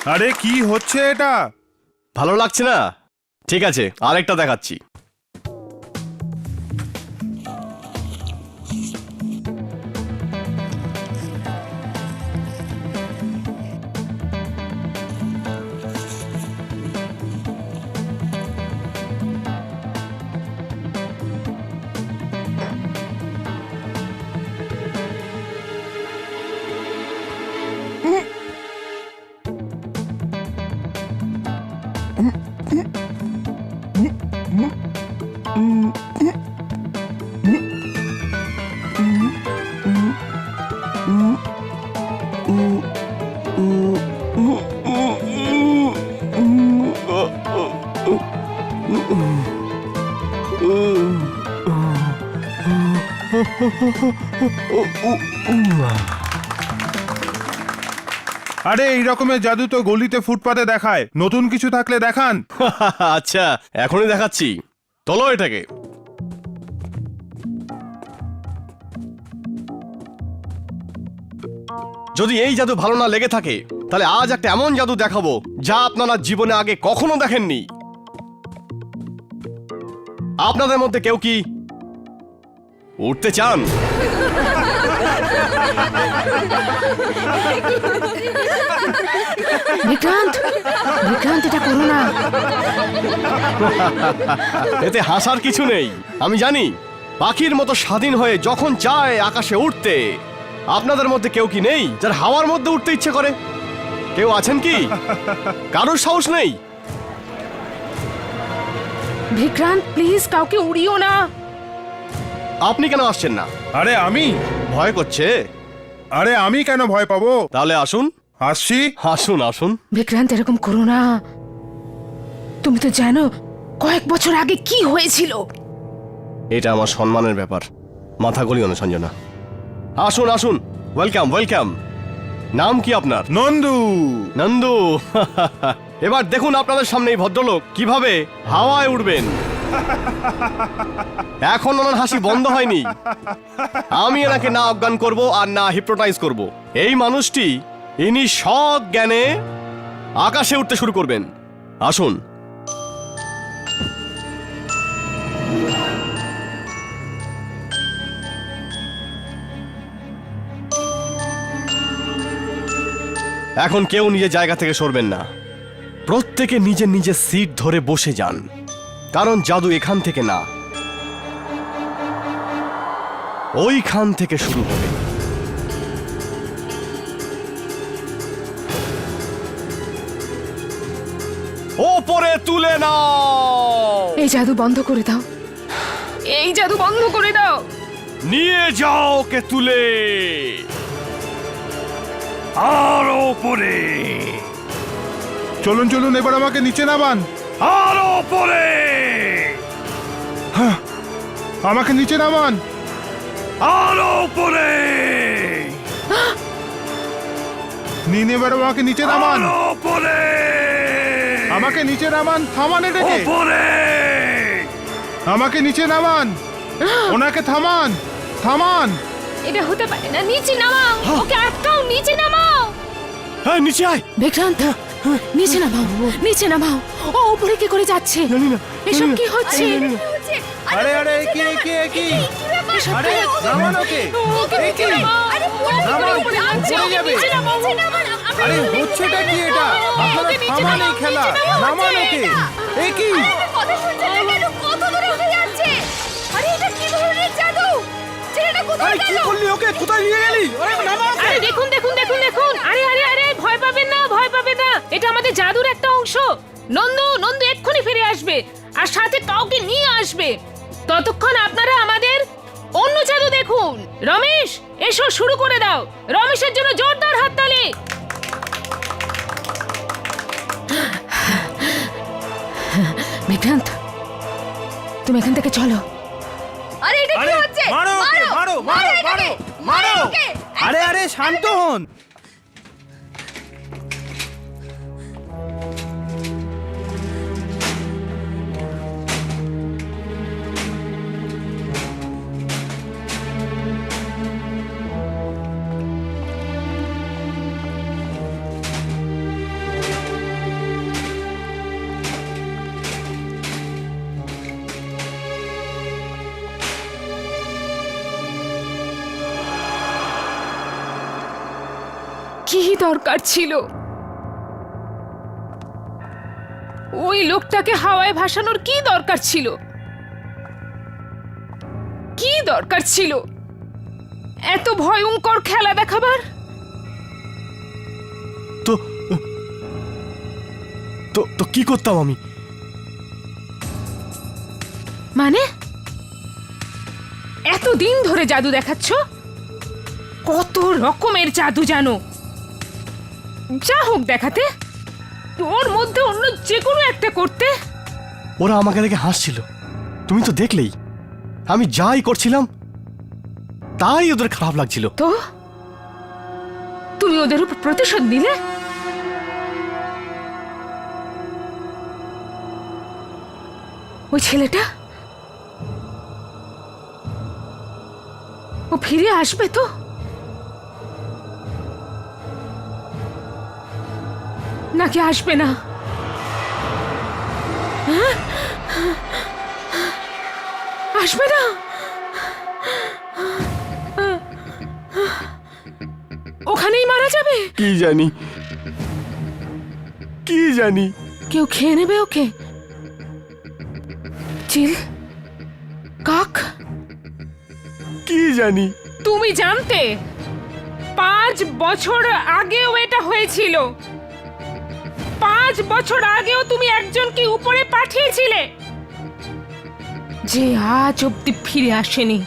আরে কি হচ্ছে এটা? ভালো লাগছে না? ঠিক আছে, আরেকটা দেখাচ্ছি। আরে এই রকমের জাদু তো গলিতে ফুটপাতে দেখায়, নতুন কিছু থাকলে দেখান। আচ্ছা, এখনই দেখাচ্ছি। তোলো এটাকে। যদি এই জাদু ভালো না লেগে থাকে, তাহলে আজ একটা এমন জাদু দেখাবো যা আপনারা জীবনে আগে কখনো দেখেননি। আপনাদের মধ্যে কেউ কি উঠতে চান? বিক্রান্ত, বিক্রান্ত, এটা করো না। এতে হাসার কিছু নেই। আমি জানি পাখির মতো স্বাধীন হয়ে যখন চায় আকাশে উঠতে। আপনাদের মধ্যে কেউ কি নেই যার হাওয়ার মধ্যে উঠতে ইচ্ছে করে? কেউ আছেন কি? কারোর সাহস নেই? বিক্রান্ত, প্লিজ কাউকে উড়িও না। আপনি কেন আসছেন না? আরে আমি? ভয় করছে? আরে আমি কেন ভয় পাবো? তাহলে আসুন। আসছি। আসুন আসুন। বিক্রান্ত, এরকম করো না। তুমি তো জানো কয়েক বছর আগে কি হয়েছিল। এটা আমার সম্মানের ব্যাপার, মাথা গলিও না সঞ্জনা। আসুন আসুন, ওয়েলকাম ওয়েলকাম। নাম কি আপনার? নন্দু। নন্দু। এবার দেখুন আপনাদের সামনে এই ভদ্রলোক কিভাবে হাওয়ায় উঠবেন। এখন ওনার হাসি বন্ধ হয়নি। আমি এনাকে না অজ্ঞান করব আর না হিপনোটাইজ করব। এই মানুষটি, ইনি সৎ জ্ঞানে আকাশে উঠতে শুরু করবেন। আসুন। এখন কেউ নিজের জায়গা থেকে সরবেন না। প্রত্যেকে নিজের নিজের সিট ধরে বসে যান, কারণ জাদু এখান থেকে না, ওইখান থেকে শুরু হবে। ওপরে তুলে নাও। এই জাদু বন্ধ করে দাও, এই জাদু বন্ধ করে দাও। নিয়ে যাও ওকে তুলে। আর ওপরে। চলুন চলুন, এবার আমাকে নিচে নামান। আর ওপরে। আমাকে নিচে নামান। আর ওপরে। নিন, এবার আমাকে নিচে নামান। ওপরে। আমাকে নিচে নামান। থামান এটাকে। ওপরে। আমাকে নিচে নামান। ওনাকে থামান, থামান। এটা হতে পারে না, নিচে নামাও, ওকে আটকাও, নিচে নামাও। হ্যাঁ, নিচে আয়। বিক্রান্ত, নিচে নামাও, নিচে নামাও। ও উপরে কি করে যাচ্ছে? জানি না। এসব কি হচ্ছে? আরে আরে কি কি কি? আরে নামান ওকে। এই কি? নামান, পড়ে যাবে। আরে হচ্ছেটা কি এটা? আপনারা থামান এই খেলা। নামান ওকে। এই কি? আরে কি করলি ওকে? কোথায় নিয়ে গেলি? আরে নামা ওকে। আরে দেখুন দেখুন দেখুন দেখুন, আরে আরে আরে, ভয় পাবেন না, ভয় পাবেন না। এটা আমাদের জাদুর একটা অংশ। নন্দু, নন্দু এক্ষুনি ফিরে আসবে আর সাথে কাউকে নিয়ে আসবে। ততক্ষণ আপনারা আমাদের অন্য জাদু দেখুন। রমেশ, এসো, শুরু করে দাও। রমেশের জন্য জোরদার হাততালি। বিক্রান্ত, তুমি এখান থেকে চলো। আরে এটা কি হচ্ছে? মারো ওকে, মারো মারো মারো মারো। আরে আরে শান্ত হন। কি দরকার ছিল ওই লোকটাকে হাওয়ায় ভাসানোর? কি দরকার ছিল? কি দরকার ছিল এত ভয়ঙ্কর খেলা দেখাবার? তো তো তো কি করতাম আমি? মানে এতদিন ধরে জাদু দেখাচ্ছ? কত রকমের জাদু জানো? যা হোক দেখাতে, তোর মধ্যে অন্য যে কোনো একটা করতে। ওরা আমাকে দেখে হাসছিল, তুমি তো দেখলেই। আমি যাই করছিলাম তাই ওদের খারাপ লাগছিল। তো তুমি ওদের উপর প্রতিশোধ নিলে? ওই ছেলেটা ও ফিরে আসবে তো? নাকি আসবে না? হ্যাঁ? আসবে না? ওখানেই মারা যাবে? কি জানি, কি জানি। কেউ খেয়ে নেবে ওকে? চিল, কাক? কি জানি। তুমি জানতে 5 বছর আগেও এটা হয়েছিল। 5 বছর আগেও তুমি একজনকে উপরে পাঠিয়েছিলে যে আজ অব্দি ফিরে আসেনি।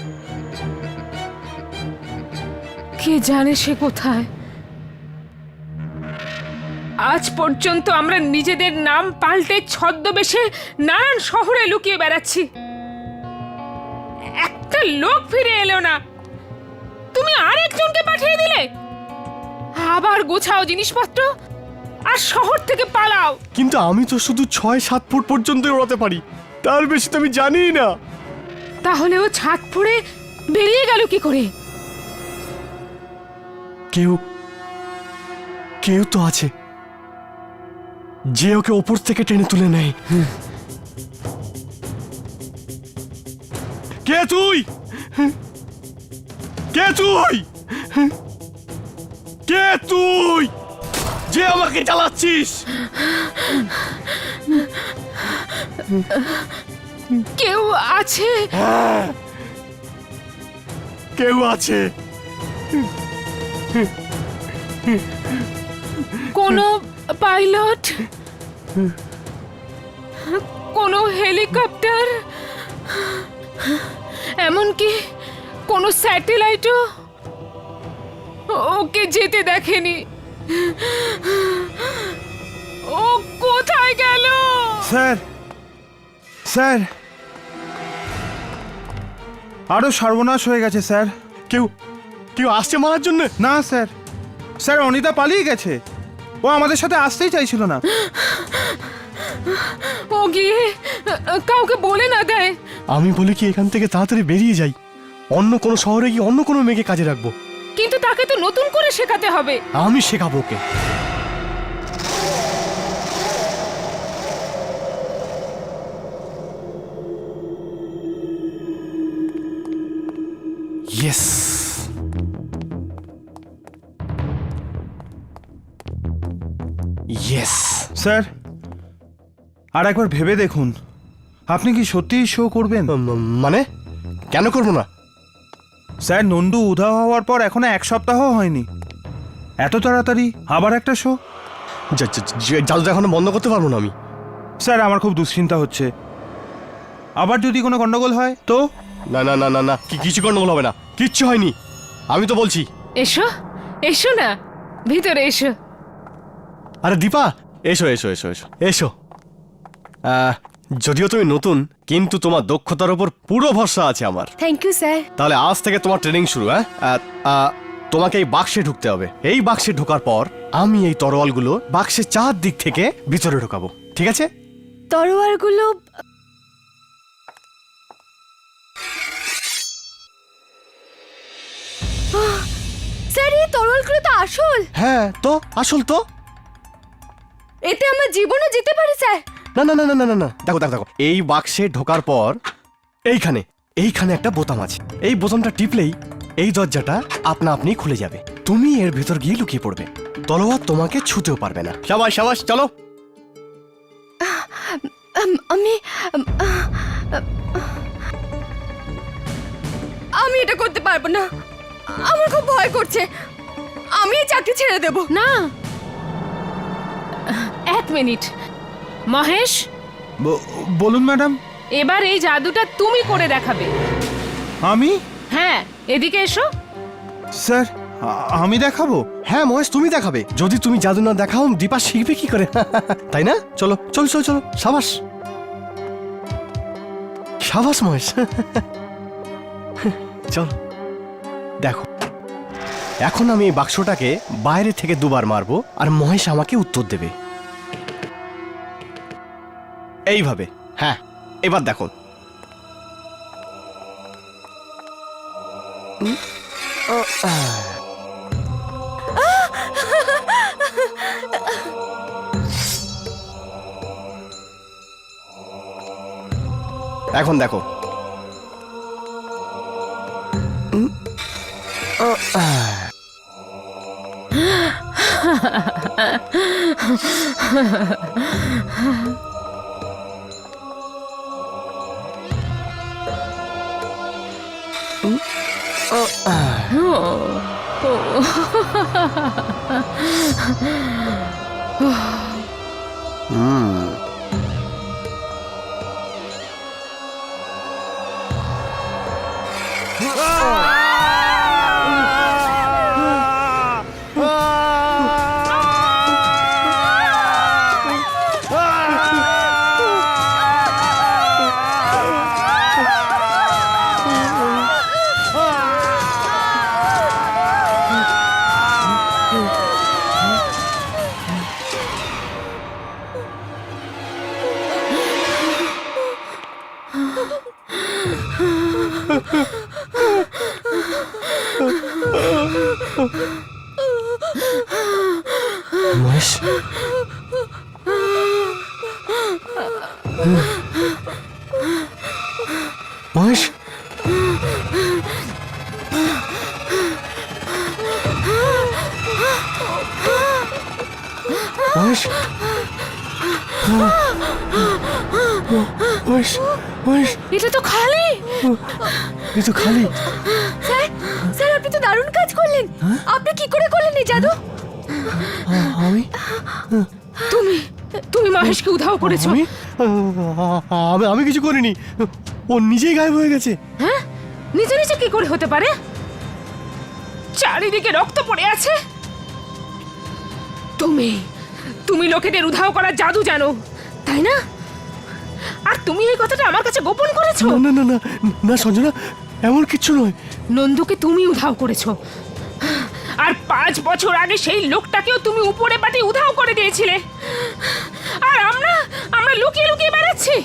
কে জানে সে কোথায়? আজ পর্যন্ত আমরা নিজেদের নাম পাল্টে ছদ্মবেশে নানান শহরে লুকিয়ে বেড়াচ্ছি। একটা লোক ফিরে এলো না, তুমি আরেকজনকে পাঠিয়ে দিলে। আবার গোছাও জিনিসপত্র আর শহর থেকে পালাও। কিন্তু আমি তো শুধু 6-7 ফুট পর্যন্ত ওড়াতে পারি, তার বেশি তো আমি জানি না। তাহলে ও ছাদ ফুঁড়ে বেরিয়ে গেল কি করে? কেউ কেউ তো আছে যে ওকে ওপর থেকে টেনে তুলে নেয়। কে তুই? কে তুই? কে তুই যে আমাকে জ্বালাচ্ছিস? কেউ আছে? কেউ আছে। কোনো পাইলট? কোনো হেলিকপ্টার? এমনকি কোনো স্যাটেলাইটও ওকে যেতে দেখেনি। ও কোথায় গেল? স্যার, স্যার, আরো সর্বনাশ হয়ে গেছে স্যার। কেউ কেউ আসছে মারার জন্য? না স্যার, স্যার অনিতা পালিয়ে গেছে। ও আমাদের সাথে আসতেই চাইছিল না। ও গিয়ে কাউকে বলে না দেয়? আমি বলি কি এখান থেকে তাড়াতাড়ি বেরিয়ে যাই, অন্য কোনো শহরে গিয়ে অন্য কোনো মেয়েকে কাজে রাখবো। কিন্তু তাকে তো নতুন করে শেখাতে হবে। আমি শেখাবো ওকে। Yes, yes. স্যার, আর একবার ভেবে দেখুন, আপনি কি সত্যিই শো করবেন? মানে কেন করবো না? স্যার, নন্দু উধাও হওয়ার পর এখনো 1 সপ্তাহ হয়নি, এত তাড়াতাড়ি আবার একটা শো? জাদু এখনো বন্ধ করতে পারবো না আমি। স্যার, আমার খুব দুশ্চিন্তা হচ্ছে। আবার যদি কোনো গন্ডগোল হয় তো? না না না না না, কিছু গন্ডগোল হবে না, কিচ্ছু হয়নি, আমি তো বলছি। এসো, এসো না, ভিতরে এসো। আরে দীপা, এসো এসো এসো এসো এসো। যদিও তুমি নতুন, কিন্তু তোমার দক্ষতার উপর পুরো ভরসা আছে আমার। Thank you sir. তাহলে আজ থেকে তোমার ট্রেনিং শুরু। তোমাকে এই বাক্সে ঢুকতে হবে। এই বাক্সে ঢোকার পর আমি এই তরোয়ালগুলো বাক্সের 4 দিক থেকে ভিতরে ঢোকাবো, ঠিক আছে? তরোয়ারগুলো? স্যার, এই তরোয়ালগুলো তো আসল। হ্যাঁ তো আসল তো। এতে আমার জীবনও যেতে পারে স্যার। না না না না না না, দেখো দেখো দেখো, এই বাক্সে ঢোকার পর এইখানে এইখানে একটা বোতাম আছে। এই বোতামটা টিপলেই এই দরজাটা আপনা আপনি খুলে যাবে। তুমি এর ভেতর গিয়ে লুকিয়ে পড়বে। তলোয়ার তোমাকে ছুতেও পারবে না। সাবাস সাবাস, চলো। আমি আমি এটা করতে পারবো না, আমার খুব ভয় করছে। আমি এই চাকরি ছেড়ে দেব। না, এক মিনিট। মহেশ, বলুন ম্যাডাম। এবার এই জাদুটা তুমি করে দেখাবে। আমি? হ্যাঁ, এদিকে এসো। স্যার, আমি দেখাবো? হ্যাঁ মহেশ, তুমি দেখাবে। যদি তুমি জাদু না দেখাও দীপা শিখবে কি করে? তাই না? চলো চলো চলো চলো, সাবাস সাবাস মহেশ। চলো দেখো, এখন আমি এই বাক্সটাকে বাইরে থেকে দুবার মারবো আর মহেশ আমাকে উত্তর দেবে এইভাবে। হ্যাঁ, এবার দেখো। এখন দেখো। মহেশ, মহেশ, মহেশ, মহেশ, মহেশ, এটা তো খালি। এ তো খালি। স্যার, স্যার আপনি তো দারুণ কাজ করলেন। আপনি কি করে করলেন এই জাদু? আমি তুমি তুমি মহেশকে উধাও করেছো। আমি আমি আমি কিছু করিনি, ও নিজেই গায়েব হয়ে গেছে। হ্যাঁ, নিজে নিজে কি করে হতে পারে? চারিদিকে রক্ত পড়ে আছে। তুমি তুমি লোকেদের উধাও করার জাদু জানো, তাই না? আর তুমি এই কথাটা আমার কাছে গোপন করেছো। না না না না সঞ্জনা, এমন কিচ্ছু নয়। নন্দুকে তুমি উধাও করেছো, আর 5 বছর আগে সেই লোকটাকেও তুমি উপরে পাঠিয়ে উধাও করে দিয়েছিলে। আর আমরা আমরা লুকিয়ে লুকিয়ে বেড়াচ্ছি।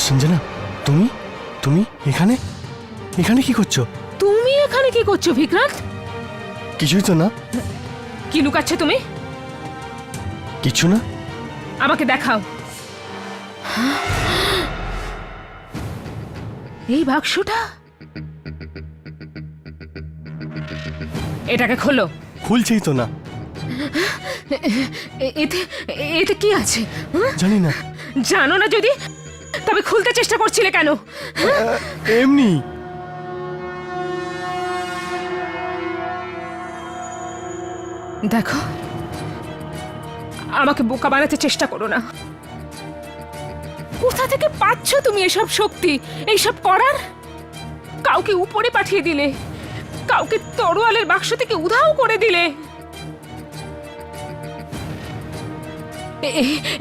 সঞ্জনা, তুমি তুমি এখানে এখানে কি করছো? তুমি এখানে কি করছো বিক্রান্ত? কিছুই তো না। কি লুকাচ্ছ তুমি? কিছু না। আমাকে দেখাও। এই বাক্সটা, এটাকে খোলো। খুলছেই তো না। এতে এতে কি আছে? জানি না। জানো না যদি, তবে খুলতে চেষ্টা করছিলে কেন? এমনি। দেখো, আমাকে বোকা বানাতে চেষ্টা করো না। কোথা থেকে পাচ্ছ তুমি এসব শক্তি, এইসব করার? কাউকে উপরে পাঠিয়ে দিলে, কাউকে তরোয়ালের বাক্স থেকে উধাও করে দিলে।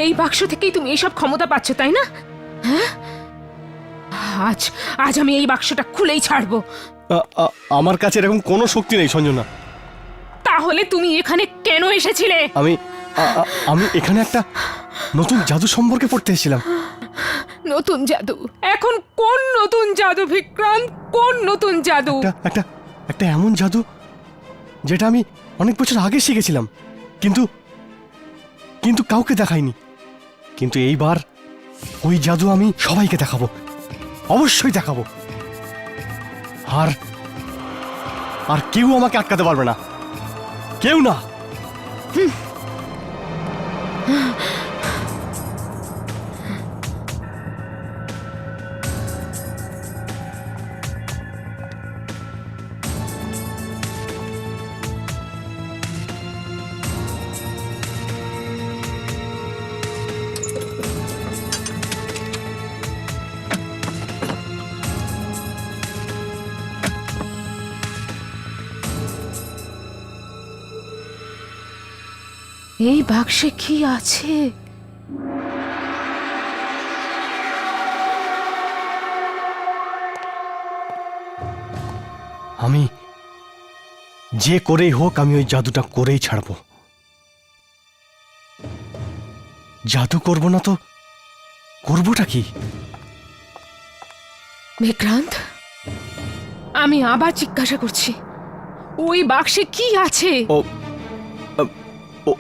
এই বাক্স থেকেই তুমি এইসব ক্ষমতা পাচ্ছ, তাই না? হ্যাঁ, আজ আজ আমি এই বাক্সটা খুলেই ছাড়বো। আমার কাছে এরকম কোনো শক্তি নেই সঞ্জনা। তাহলে তুমি এখানে কেন এসেছিলে? আমি আমি এখানে একটা নতুন জাদু সম্পর্কে পড়তে এসেছিলাম। নতুন জাদু? এখন কোন নতুন জাদু বিক্রান্ত? কোন নতুন জাদু? একটা একটা এমন জাদু যেটা আমি অনেক বছর আগে শিখেছিলাম, কিন্তু কিন্তু কাউকে দেখাইনি। কিন্তু এইবার ওই জাদু আমি সবাইকে দেখাবো, অবশ্যই দেখাবো। আর আর কেউ আমাকে আটকাতে পারবে না, কেউ না। এই বাক্সে কি আছে? আমি যে করেই হোক আমি ওই জাদুটা করেই ছাড়বো। জাদু করব না তো করবোটা কি? বিক্রান্ত, আমি আবার জিজ্ঞাসা করছি, ওই বাক্সে কি আছে? ও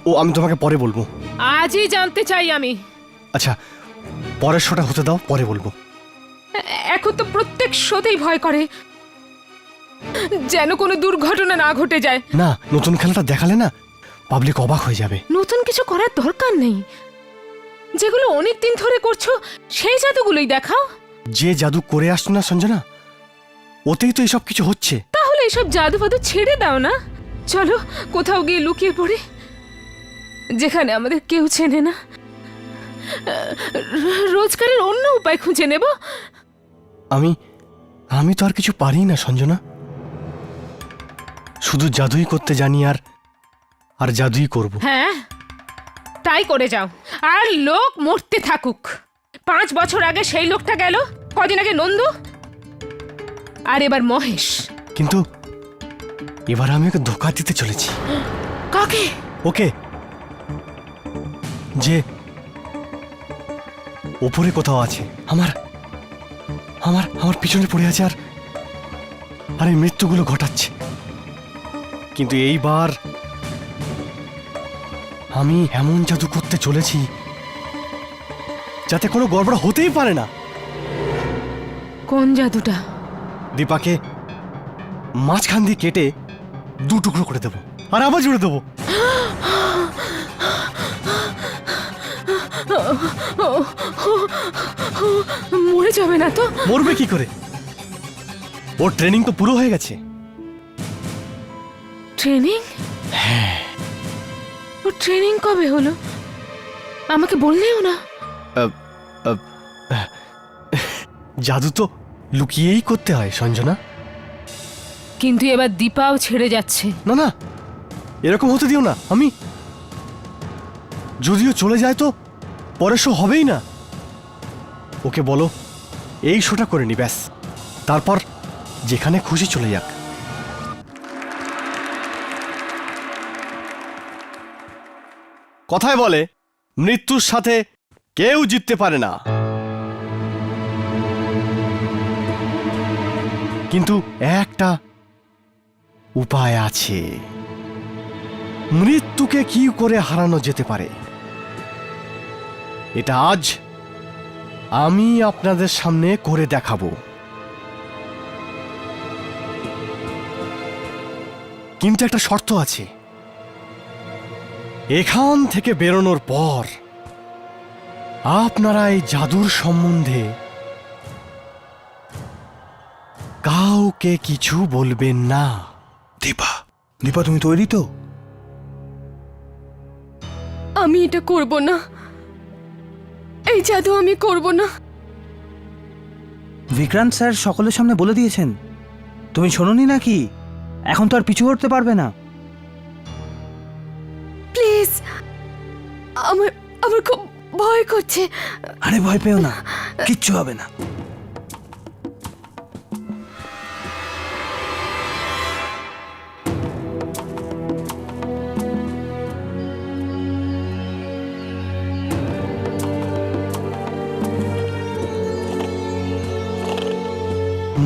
ও আমি তোমাকে পরে বলবো। আজই জানতে চাই আমি। আচ্ছা, পরের শোটা হতে দাও, পরে বলবো। এখন তো প্রত্যেক শোতেই ভয় করে, যেন কোনো দুর্ঘটনা না ঘটে যায়। না, নতুন খেলাটা দেখালে না পাবলিক অবাক হয়ে যাবে। নতুন কিছু করার দরকার নেই, যেগুলো অনেক দিন ধরে করছো সেই জাদুগুলোই দেখাও। যে জাদু করে আসছো না সঞ্জনা, ওতেই তো এসব কিছু হচ্ছে। তাহলে এসব জাদু ফাদু ছেড়ে দাও না, চলো কোথাও গিয়ে লুকিয়ে পড়ি, যেখানে আমাদের কেউ চেনে না। রোজগারের অন্য উপায় খুঁজে নেব। আমি আমি তো আর কিছু পারি না সঞ্জনা, শুধু জাদুই করতে জানি, আর জাদুই করব। হ্যাঁ, তাই করে যাও, আর লোক মরতে থাকুক। 5 বছর আগে সেই লোকটা গেল, কদিন আগে নন্দু, আর এবার মহেশ। কিন্তু এবার আমি ওকে ধোঁকা দিতে চলেছি। কাকে? ওকে, যে ওপরে কোথাও আছে, আমার আমার আমার পিছনে পড়ে আছে, আর এই মৃত্যুগুলো ঘটাচ্ছে। কিন্তু এইবার আমি এমন জাদু করতে চলেছি যাতে কোনো গড়বড় হতেই পারে না। কোন জাদুটা? দীপাকে মাঝখান দিয়ে কেটে 2 টুকরো করে দেবো, আর আবার জুড়ে দেবো। মরে যাবে না তো? মরবে কি করে? ওর ট্রেনিং তো পুরো হয়ে গেছে। ট্রেনিং? ও ট্রেনিং কবে হলো? আমাকে বললেও না। জাদু তো লুকিয়েই করতে হয় সঞ্জনা। কিন্তু এবার দীপাও ছেড়ে যাচ্ছে। না না, এরকম হতে দিও না। আমি যদিও চলে যায় তো পরের শো হবেই না। ওকে বলো এই শোটা করে নি, ব্যাস, তারপর যেখানে খুশি চলে যাক। কথায় বলে মৃত্যুর সাথে কেউ জিততে পারে না। কিন্তু একটা উপায় আছে। মৃত্যুকে কি করে হারানো যেতে পারে, এটা আজ আমি আপনাদের সামনে করে দেখাবো। কিন্তু একটা শর্ত আছে, এখান থেকে বেরোনোর পর আপনারা এই জাদুর সম্বন্ধে কাউকে কিছু বলবেন না। দীপা, দীপা তুমি তৈরি তো? আমি এটা করব না, এই জাদু আমি করব না। বিক্রান্ত স্যার সকলের সামনে বলে দিয়েছেন, তুমি শোনোনি নাকি? এখন তো আর পিছু হটতে পারবে না। প্লিজ, আমার আমার খুব ভয় করছে। আরে ভয় পেও না, কিচ্ছু হবে না।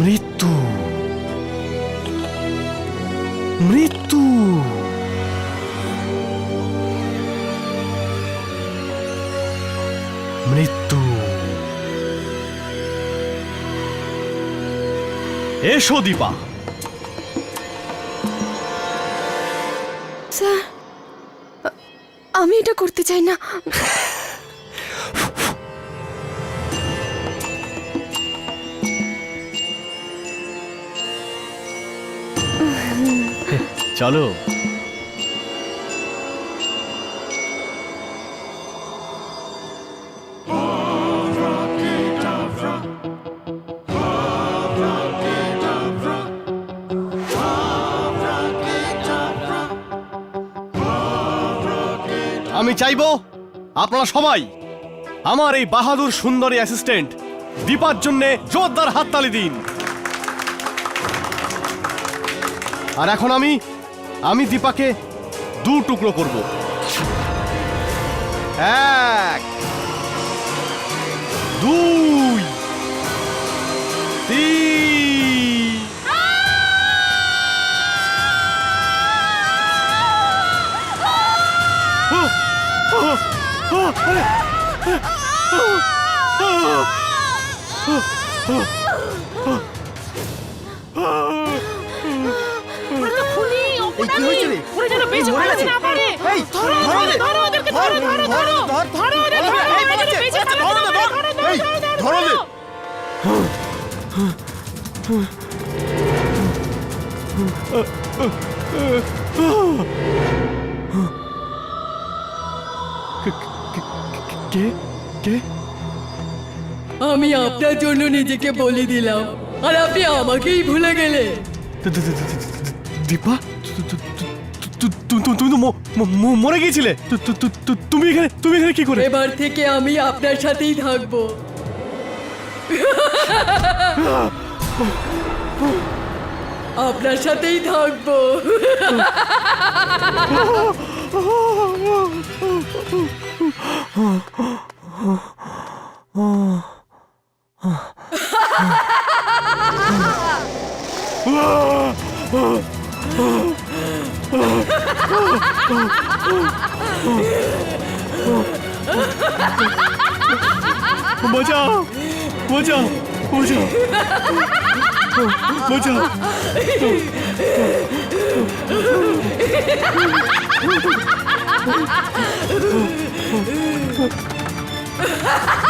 মৃত্যু, মৃত্যু, মৃত্যু। এসো দীপা। স্যার, আমি এটা করতে চাই না। চলো। আমি চাইবো আপনারা সবাই আমার এই বাহাদুর সুন্দরী অ্যাসিস্ট্যান্ট দীপার জন্য জোরদার হাততালি দিন। আর এখন আমি দীপাকে দু টুকরো করব। 1 2 3। খুলি, ওপরে নিয়ে। ওরা যেন বেঁচে পালাতে না পারে। ধরো, ধরো ওদেরকে, ধরো, ধরো, ধরো। ধরো ওদের, ধরো, ওরা যেন বেঁচে পালাতে না পারে। ধরো, ধরো, ধরো। কে কে? আমি আপনার জন্য নিজেকে বলি দিলাম, আর আপনি আমাকেই ভুলে গেলে। দীপা, তুমি তো মরে গিয়েছিলে। তুমি এখানে কি করে? এবার থেকে আমি আপনার সাথেই থাকবো। আপনার সাথেই থাকবো। বাঁচাও, বাঁচাও, বাঁচাও, বাঁচাও।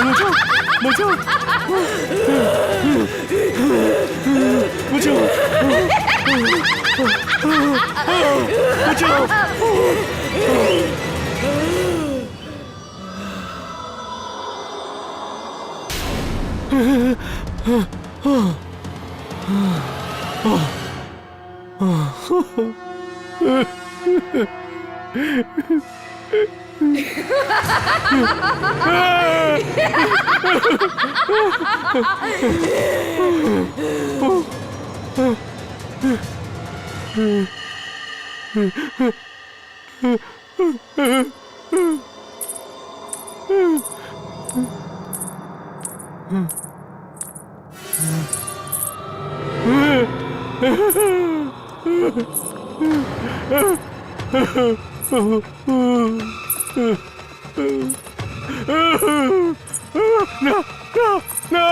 বাঁচাও, বাঁচাও, বাঁচাও। না না না না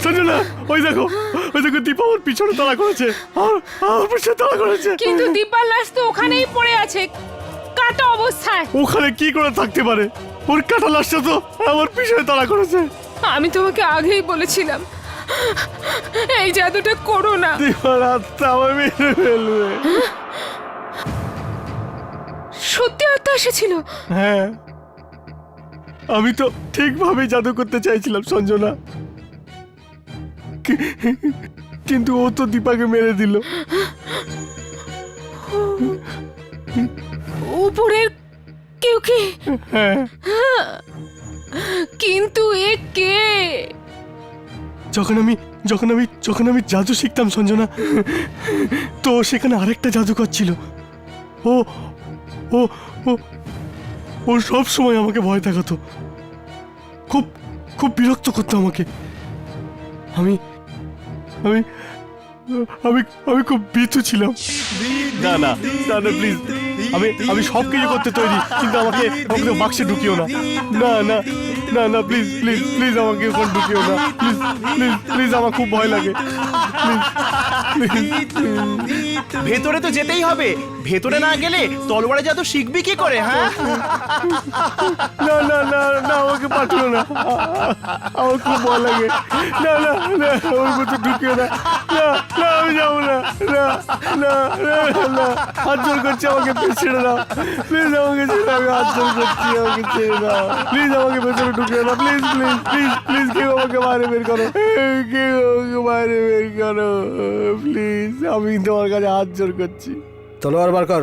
সঞ্জনা, ওই দেখো দীপা ওর পিছনে তাড়া করেছে, আমার পিছনে তাড়া করেছে। কিন্তু দীপার লাশ তো ওখানেই পড়ে আছে, কাটা অবস্থায়। ওখানে কি করে থাকতে পারে? ওর কাটা লাশটা তো আমার পিছনে তাড়া করেছে। আমি তোমাকে আগেই বলেছিলাম এই জাদুটা করো না। দীপার আত্মা আমার মেরে ফেলবে। সত্যি আত্মা এসেছিল? হ্যাঁ, আমি তো ঠিকভাবে জাদু করতে চাইছিলাম সঞ্জনা, কিন্তু ও তো দীপাকে মেরে দিল। উপরের কেউ কি? হ্যাঁ, কিন্তু এ কে? যখন আমি জাদু শিখতাম সঞ্জনা, তো সেখানে আরেকটা জাদুকর ছিল। ও ও ও ও সব সময় আমাকে ভয় দেখাতো, খুব খুব বিরক্ত করতো আমাকে। আমি আমি আমি আমি খুব ভীতু ছিলাম। না না না না প্লিজ, আমি সব কিছু করতে তৈরি, কিন্তু আমাকে বাক্সে ঢুকিও না। না না না না প্লিজ প্লিজ প্লিজ আমাকে ওখানে ঢুকিও না, প্লিজ প্লিজ প্লিজ, আমার খুব ভয় লাগে। ভেতরে তো যেতেই হবে, ভেতরে না গেলে তলোয়ারে জাদু শিখবি কি করে? হ্যাঁ, না না না না, আমাকে পাঠিও না, আমার খুব ভয় লাগে। না না না, ওর মতো ঢুকিও না। না না, আমি যাবো না। না না না না, হাত জোর করছি, আমাকে ছেড়ে দাও প্লিজ, আমাকে ছেড়ে দাও, আমি হাত জোর করছি, আমাকে ছেড়ে দাও প্লিজ, আমাকে ভেতরে ঢুকিও না প্লিজ প্লিজ প্লিজ প্লিজ, কেউ আমাকে বাইরে বের করো, কেউ আমাকে বাইরে বের করো প্লিজ, আমি তোমার কাছে হাত জোর করছি। তলোয়ার বার কর।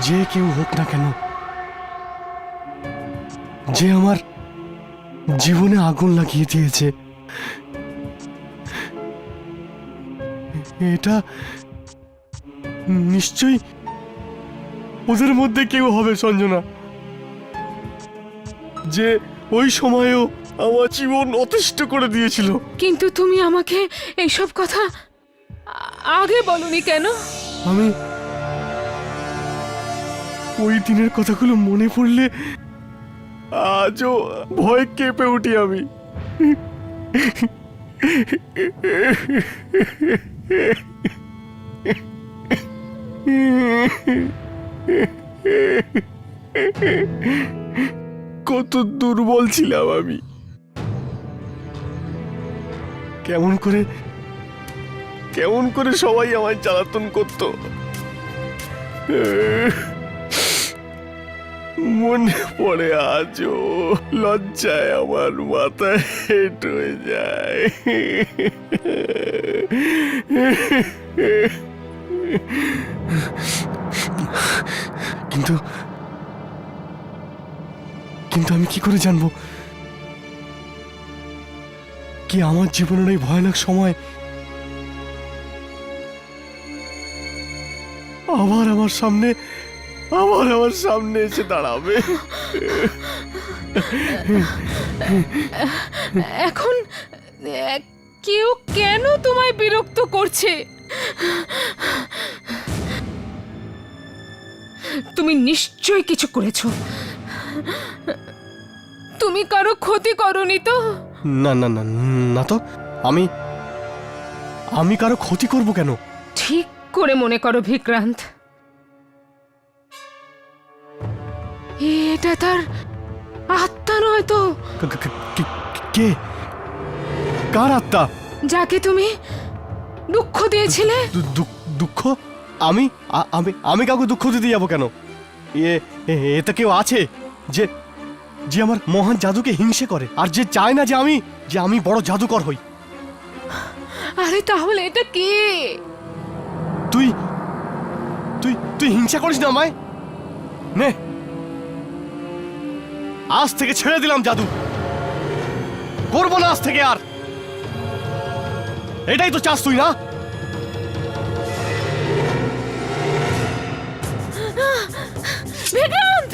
যে কেউ হোক না কেন, যে আমার জীবনে আগুন লাগিয়ে দিয়েছে, এটা নিশ্চয়ই ওদের মধ্যে কেউ হবে সঞ্জনা, যে ওই সময়েও আমার জীবন অতিষ্ঠ করে দিয়েছিল। কিন্তু তুমি আমাকে এইসব কথা আগে বলনি কেন? আমি ওই দিনের কথাগুলো মনে পড়লে আজও ভয় কেঁপে উঠি আমি। কত দুর্বল ছিলাম আমি, কেমন করে সবাই আমায় জ্বালাতন করতো, মনে পড়ে আজও, লজ্জায় আমার মাথায় হেঁট হয়ে যায়। কিন্তু আমি কি করে জানবো কি আমার জীবনের এই ভয়ানক সময় আবার আমার সামনে এসে দাঁড়াবে? এখন কেউ কেন তোমায় বিরক্ত করছে? তুমি নিশ্চয়ই কিছু করেছো। তুমি কারো ক্ষতি করনি তো? না না না না তো, আমি আমি কারো ক্ষতি করব কেন? ঠিক করে মনে করো বিক্রান্ত, এটা তার আত্মা নয় তো? কে? কার আত্মা? যাকে তুমি দুঃখ দিয়েছিলে। দুঃখ? আমি আমি আমি কাউকে দুঃখ দিতে যাবো কেন? এতে কেউ আছে যে যে আমার মহান জাদুকে হিংসে করে, আর যে চায় না যে আমি বড় জাদুকর হই? আরে তাহলে এটা কে? তুই তুই তুই হিংসা করিস না আমায়। নে, আজ থেকে ছেড়ে দিলাম জাদু, করবো না আজ থেকে আর। এটাই তো চাস তুই, না? বিক্রান্ত!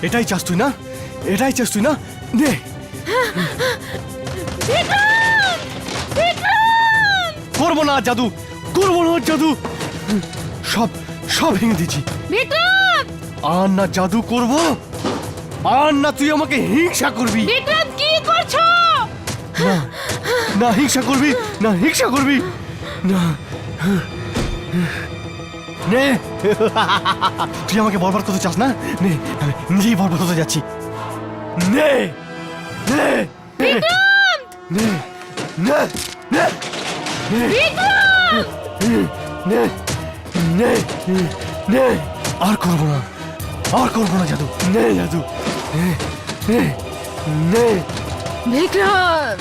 এটাই চাস তুই, না? এটাই চাস তুই, না? নে। করবো না জাদু, করবো না জাদু, সব সব ভেঙে দিচ্ছি। বিক্রান্ত! আর না জাদু করব, আর না তুই আমাকে হিংসা করবি। বিক্রান্ত, কি করছো? না, না হিংসা করবি, না হিংসা করবি, না। নে, তুই আমাকে বরবাদ করতে চাস না? নে, আমি নিজেই বরবাদ হতে যাচ্ছি। নে, নে, নে, নে, নে, নে, নে, নে, নে, আর করবো না, আর করবো না জাদু। নে জাদু, নে, নে, নে। বিক্রান্ত!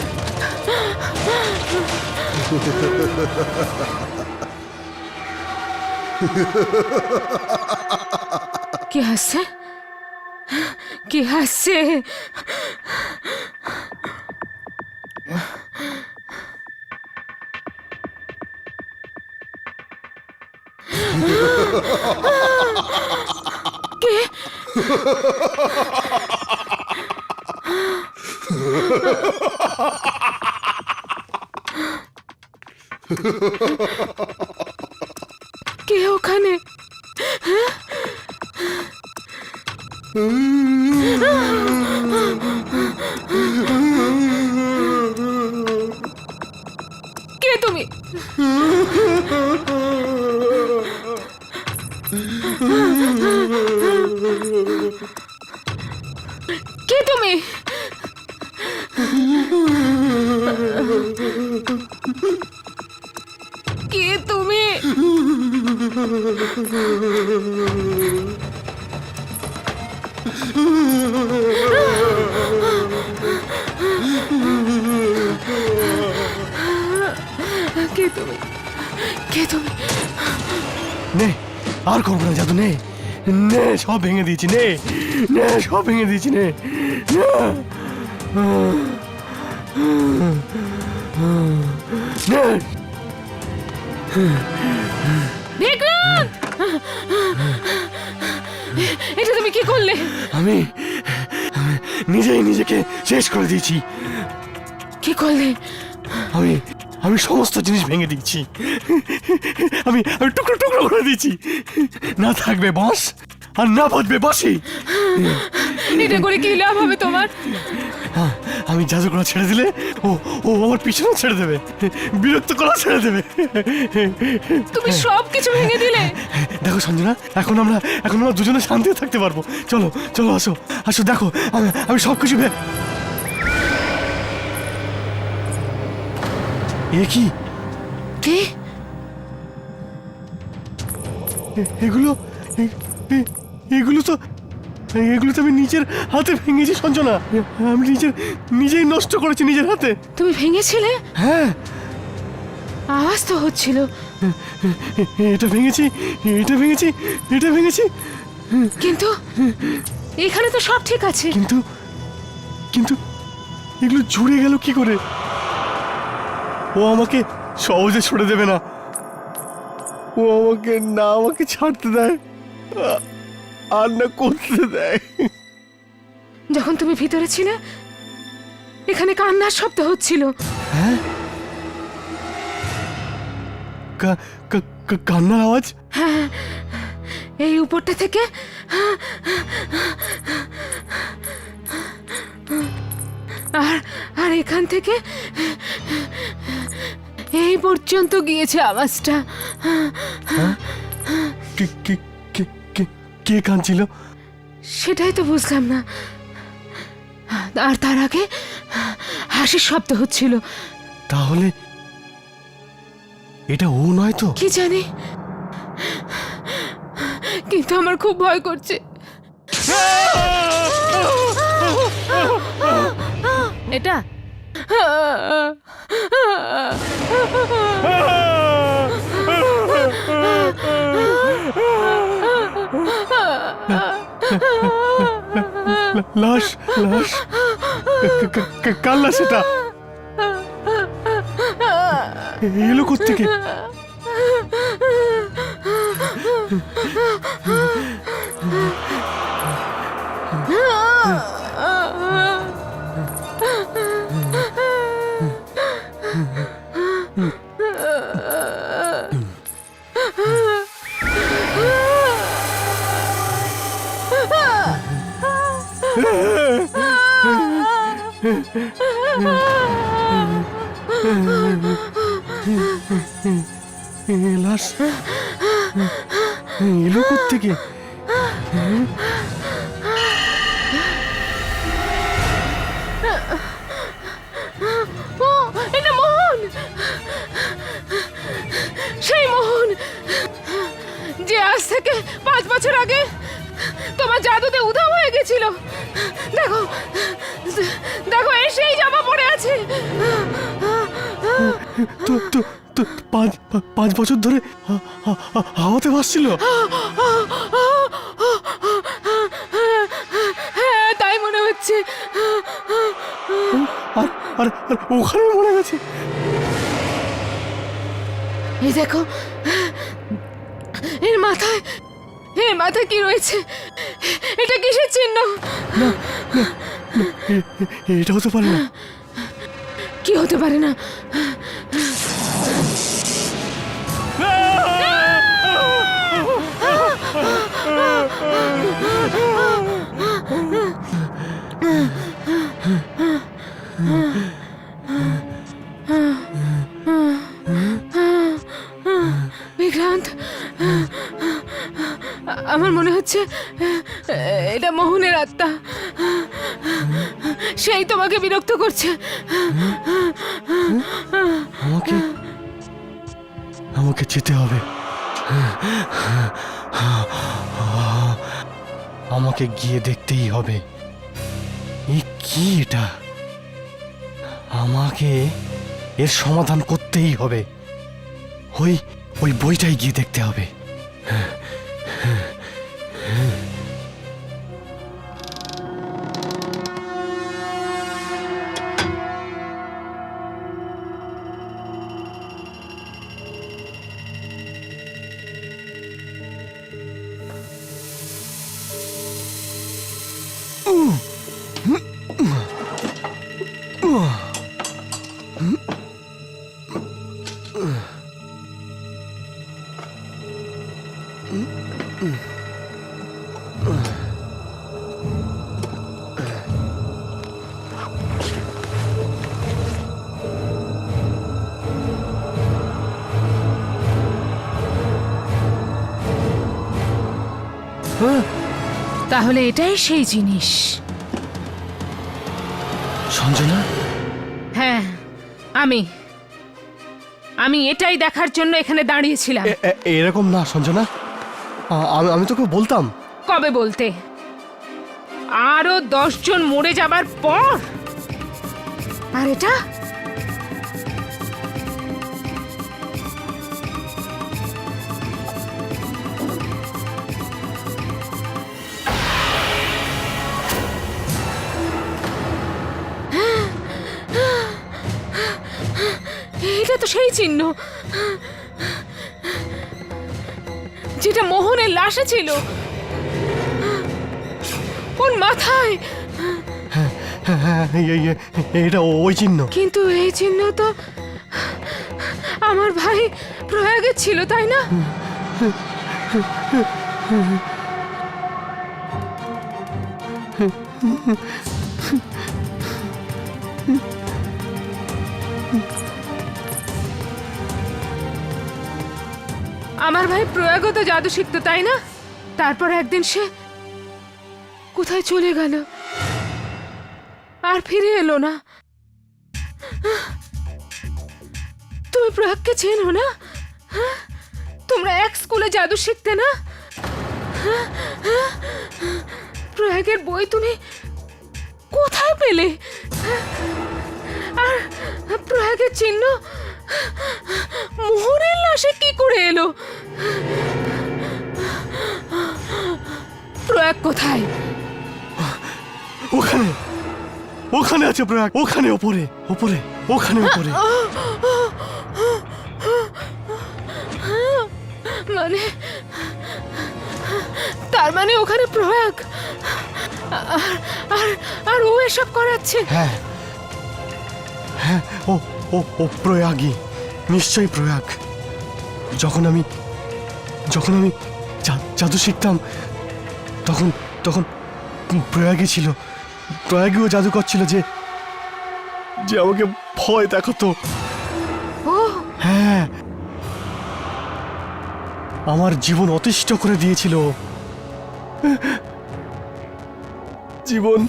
কে হাসছে? কে হাসছে? কে? কে ওখানে? কে তুমি? কে তুমি? কে তুমি? কে তুমি? কে তুমি? নে, আর করবো না জাদু। নে, নে, সব ভেঙে দিয়েছি। নে, নে, সব ভেঙে দিয়েছি। নে, নে। বিক্রান্ত! এটা তুমি কি করলে? আমি নিজেই নিজেকে শেষ করে দিয়েছি। কি করলে? আমি আমি সমস্ত জিনিস ভেঙে দিচ্ছি। আমি আমি টুকরো টুকরো করে দিচ্ছি। না থাকবে বাঁশ, আর না বাজবে বাঁশি। এটা করে কি লাভ হবে তোমার? আমি জাদু করা ছেড়ে দিলে ও ও আমার পিছনে ছেড়ে দেবে, বিরক্ত করা ছেড়ে দেবে। তুমি সব কিছু ভেঙে দিলে। দেখো সঞ্জনা, এখন আমরা দুজনে শান্তিতে থাকতে পারবো। চলো চলো, আসো আসো, দেখো আমি সবকিছু এ কি? কে? এগুলো এগুলো তো আমি নিজের হাতে ভেঙেছি সঞ্জনা। আমি নিজেই নষ্ট করেছি নিজের হাতে। তুমি ভেঙেছিলে? হ্যাঁ, আওয়াজ তো হচ্ছিল। এটা ভেঙেছি, এটা ভেঙেছি, এটা ভেঙেছি। কিন্তু এখানে তো সব ঠিক আছে। কিন্তু কিন্তু এগুলো জুড়ে গেল কি করে? ও আমাকে সহজে ছড়ে দেবে না। ও আমাকে ছাড়তে দেয়, আর না করতে দেয়। যখন তুমি ভিতরে ছিলে এখানে কান্নার শব্দ হচ্ছিল। কান্নার আওয়াজ? হ্যাঁ, এই উপরটা থেকে আর আর এখান থেকে এই পর্যন্ত গিয়েছে আওয়াজটা। কে কাঁদছিল? সেটাই তো বুঝলাম না। আর তার আগে হাসির শব্দ হচ্ছিল। তাহলে এটা ও নয় তো? কি জানি, কিন্তু আমার খুব ভয় করছে। এটা লাশ, লাশ, কার লাশ এটা? এলো কোত্থেকে? লাশ এলো কোত্থেকে? এটা মোহন, সেই মোহন যে আজ থেকে 5 বছর আগে তোমার জাদুতে উধাও হয়ে গেছিল। দেখো, দেখো, এই সেই জামা পরে আছে। তো তো তো 5 বছর ধরে হাওয়াতে ভাসছিল। হ্যাঁ, তাই মনে হচ্ছে। আর আর আর ওখানে মরে গেছে। এই দেখো, এর মাথায় কি রয়েছে? এটা কিসের চিহ্ন? এটা হতে পারে না। কি হতে পারে না? বিক্রান্ত, আমার মনে হচ্ছে এটা মোহনের আত্মা। সেই তোমাকে বিরক্ত করছে। আমাকে আমাকে যেতে হবে। আমাকে গিয়ে দেখতেই হবে। কি এটা? আমাকে এর সমাধান করতেই হবে। ওই বইটাই গিয়ে দেখতে হবে। তাহলে এটাই সেই জিনিস। সঞ্জনা, হ্যাঁ, আমি এটাই দেখার জন্য এখানে দাঁড়িয়েছিলাম। এরকম না সঞ্জনা, আমি তোকে বলতাম। কবে বলতে? আরো 10 জন মরে যাবার পর? আর এটা এটা তো সেই চিহ্ন যেটা মোহনের লাশে ছিল। ওর মাথায়। হ্যাঁ, এটা ওই চিহ্ন। কিন্তু এই চিহ্ন তো আমার ভাই প্রয়াগে ছিল, তাই না? আমার ভাই প্রয়াগত জাদু শিখতো, তাই না? তারপর একদিন সে কোথায় চলে গেল, আর ফিরে এলো না। তুমি প্রয়াগকে চেনো না? হ্যাঁ? তোমরা এক স্কুলে জাদু শিখতে না? প্রয়াগের বই তুমি কোথায় পেলে? আর প্রয়াগের চিহ্ন মোহনের লাশে কি করে এলো? প্রয়াগ কোথায়? ওখানে ওখানে আছে প্রয়াগ, ওখানে ওপরে ওপরে ওখানে ওপরে। মানে তার মানে ওখানে প্রয়াগ, আর আর আর ও এসব করাচ্ছে। হ্যাঁ হ্যাঁ, ও ও ও প্রয়াগই, নিশ্চয়ই প্রয়াগ। যখন আমি জাদু শিখতাম তখন তখন প্রয়াগই ছিল। প্রয়াগীও জাদু করছিল যে যে আমাকে ভয় দেখাতো। ও হ্যাঁ, আমার জীবন অতিষ্ঠ করে দিয়েছিল। জীবন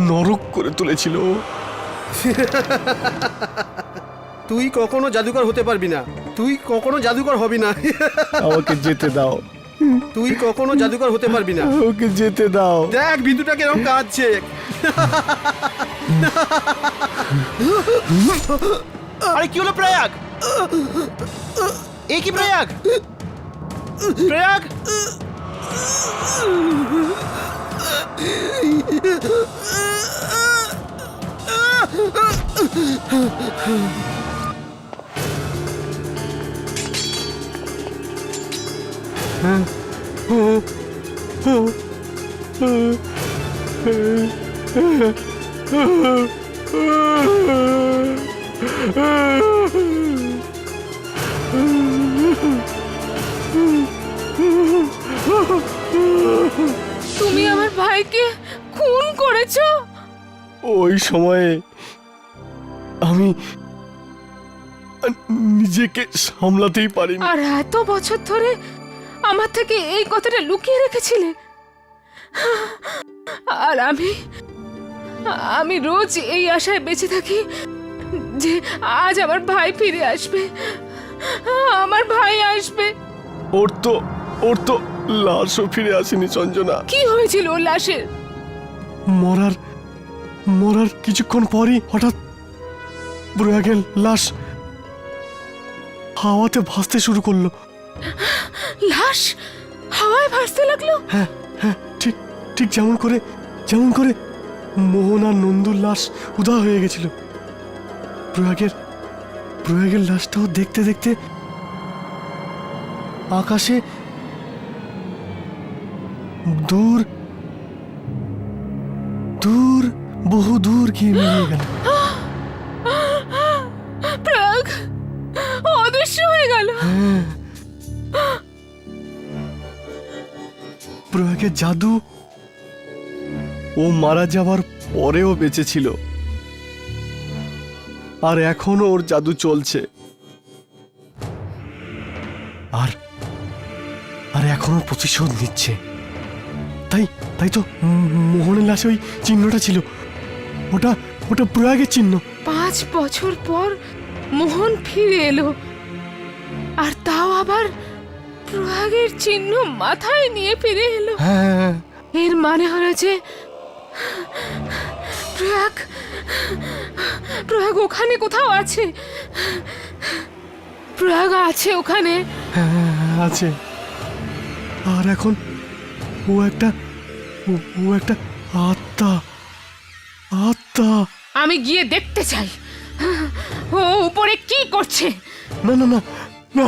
নরক করে তুলেছিল। তুই কখনো জাদুকর হতে পারবি না, তুই কখনো জাদুকর হবি না। আমাকে যেতে দাও, তুই কখনো জাদুকর হতে পারবি না। ওকে যেতে দাও। দেখ বিন্দুটা কেরকম কাঁদছে। আরে কি হলো প্রয়াগ? এই কি প্রয়াগ? প্রয়াগ, তুমি আমার ভাইকে খুন করেছো? ওই সময়ে আমি নিজেকে সামলাতেই পারিনি। আর এত বছর ধরে আমার থেকে এই কথাটা লুকিয়ে রেখেছিলে। আর আমি রোজ এই আশায় বেঁচে থাকি যে আজ আমার ভাই ফিরে আসবে, আমার ভাই আসবে। ওর তো লাশও ফিরে আসেনি সঞ্জনা। কি হয়েছিল ওর লাশের? মরার কিছুক্ষণ পরই হঠাৎ প্রয়াগের লাশ হাওয়াতে ভাসতে শুরু করলো। লাশ হাওয়ায় ভাসতে লাগলো? হ্যাঁ হ্যাঁ, ঠিক ঠিক যেমন করে মোহন আর নন্দুর লাশ উদা হয়ে গেছিল। প্রয়াগের লাশটাও দেখতে দেখতে আকাশে দূর দূর বহু দূর গিয়ে মিলিয়ে গেল। প্রয়াগ অদৃশ্য হয়ে গেল। প্রয়াগের জাদু ও মারা যাওয়ার পরেও বেঁচে ছিল, আর এখনো ওর জাদু চলছে। আর এখনো প্রতিশোধ নিচ্ছে। তাই তো মোহনের লাশে ওই চিহ্নটা ছিল। ওটা প্রয়াগের চিহ্ন। 5 বছর পর মোহন ফিরে এলো, আর তাও আবার প্রয়াগের চিহ্ন মাথায় নিয়ে ফিরে এলো। হ্যাঁ, এর মানে হলো যে প্রয়াগ ওখানে কোথাও আছে। প্রয়াগ আছে ওখানে। হ্যাঁ আছে। আর এখন ও একটা আত্মা। আমি গিয়ে দেখতে চাই ও উপরে কি করছে। না না না না,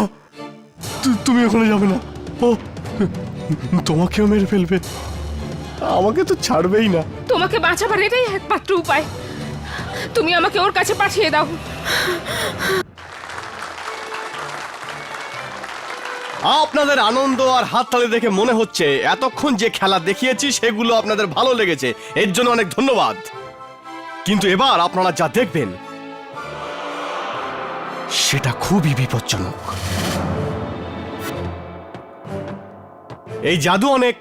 তুমি ওখানে যাবে না। ও তোমাকেও মেরে ফেলবে। আমাকে তো ছাড়বেই না। তোমাকে বাঁচাবার এটাই একমাত্র উপায়। তুমি আমাকে ওর কাছে পাঠিয়ে দাও। আপনাদের আনন্দ আর হাততালি দেখে মনে হচ্ছে এতক্ষণ যে খেলা দেখিয়েছি সেগুলো আপনাদের ভালো লেগেছে, এর জন্য অনেক ধন্যবাদ। কিন্তু এবার আপনারা যা দেখবেন সেটা খুবই বিপজ্জনক। এই জাদু অনেক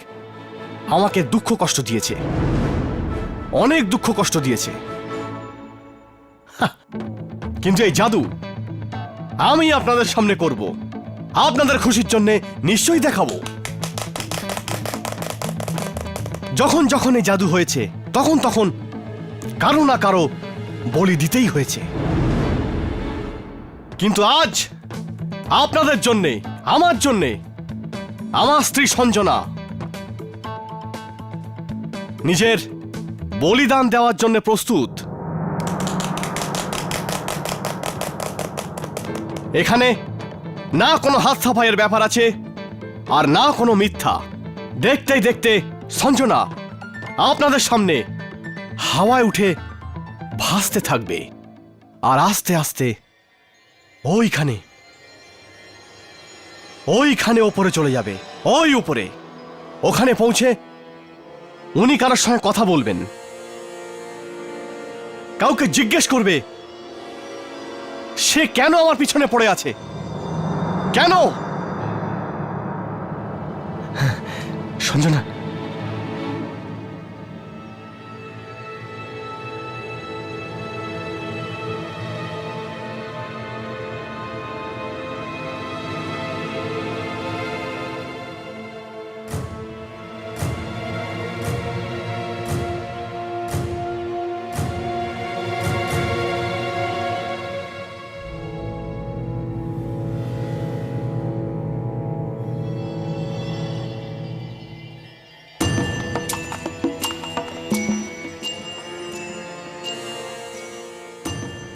আমাকে দুঃখ কষ্ট দিয়েছে, অনেক দুঃখ কষ্ট দিয়েছে। কিন্তু এই জাদু আমি আপনাদের সামনে করব, আপনাদের খুশির জন্য নিশ্চয়ই দেখাবো। যখন যখন এই জাদু হয়েছে তখন তখন কারো না কারো বলি দিতেই হয়েছে। কিন্তু আজ আপনাদের জন্যে, আমার জন্যে, আমার স্ত্রী সঞ্জনা নিজের বলিদান দেওয়ার জন্য প্রস্তুত। এখানে না কোনো হাত সাফাইয়ের ব্যাপার আছে আর না কোনো মিথ্যা। দেখতেই দেখতে সঞ্জনা আপনাদের সামনে হাওয়ায় উঠে ভাসতে থাকবে আর আস্তে আস্তে ওইখানে ওপরে চলে যাবে, ওই উপরে। ওখানে পৌঁছে উনি কারোর সঙ্গে কথা বলবেন, কাউকে জিজ্ঞেস করবে সে কেন আমার পিছনে পড়ে আছে, কেন। সঞ্জনা,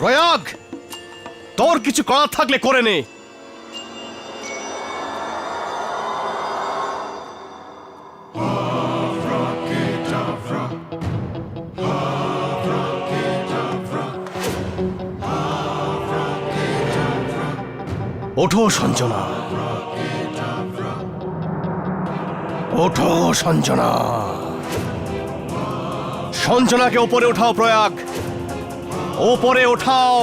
প্রয়াগ, তোর কিছু করার থাকলে করে নে। ওঠো সঞ্জনা, ওঠো সঞ্জনা। সঞ্জনাকে ওপরে ওঠাও প্রয়াগ, ওপরে ওঠাও।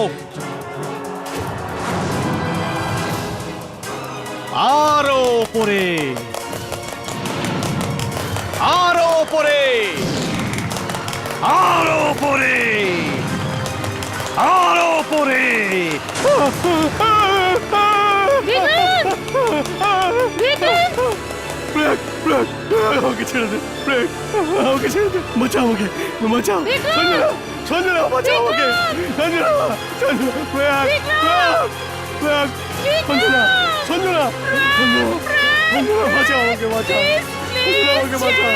আরো ওপরে, আরো ওপরে, আরো ওপরে, আরো ওপরে। আমাকে ছেড়ে দে, আমাকে ছেড়ে দে, বাঁচাও আমাকে, বাঁচাও সঞ্জনা, সঞ্জনা বাঁচাও আমাকে, সঞ্জনা, সঞ্জনা, প্রয়াগ, প্রয়াগ, প্রয়াগ, সঞ্জনা, সঞ্জনা, সঞ্জনা, সঞ্জনা বাঁচাও আমাকে, বাঁচাও, সঞ্জনা আমাকে বাঁচাও।